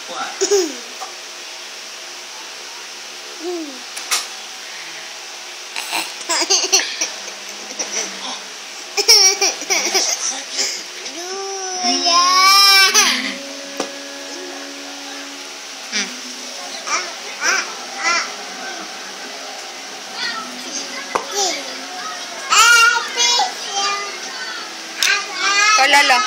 What? Lolo.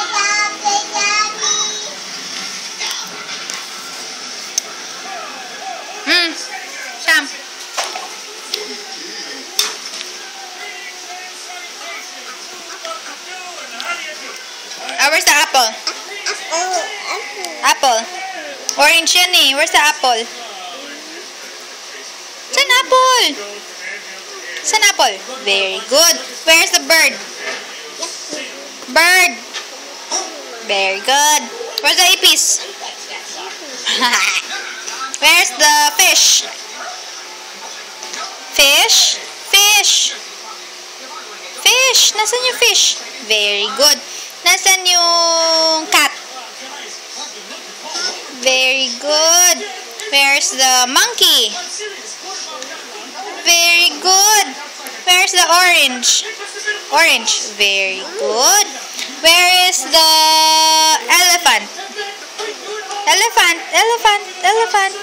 Sam. Where's the apple? Apple. Orange yan eh. Where's the apple? Saan apple? Saan apple? Very good. Where's the bird? Bird. Very good. Where's the ipis? Where's the fish? Fish? Fish. Fish. Nasaan yung fish? Very good. Nasaan yung cat? Very good. Where's the monkey? Very good. Where's the orange? Orange. Very good. Where is the elephant? Elephant. Elephant. Elephant.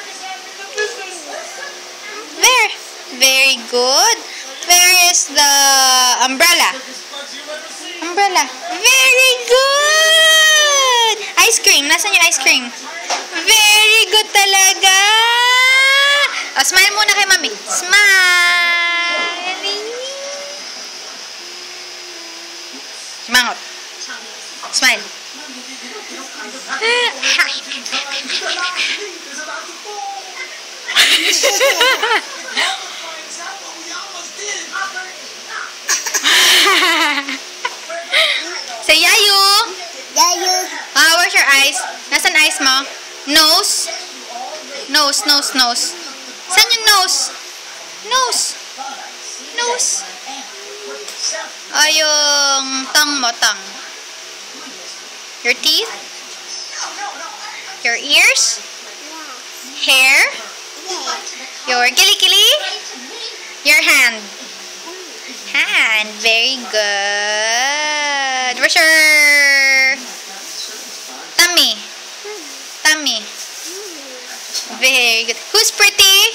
Where? Very good. Where is the umbrella? Umbrella. Very good. Ice cream. Nasaan yung ice cream? Very good talaga. Oh, smile muna kay mami. Smile. Mangot. Smile. Say yayu. Yayu. Where's your eyes? Nasaan eyes mo? Nose. Nose, nose, nose. Saan yung nose? Nose. Nose. Yung tongue mo, tongue. Your teeth? Your ears? Hair? Your kilikili? Your hand? Hand. Very good. Where's your tummy? Tummy. Very good. Who's pretty?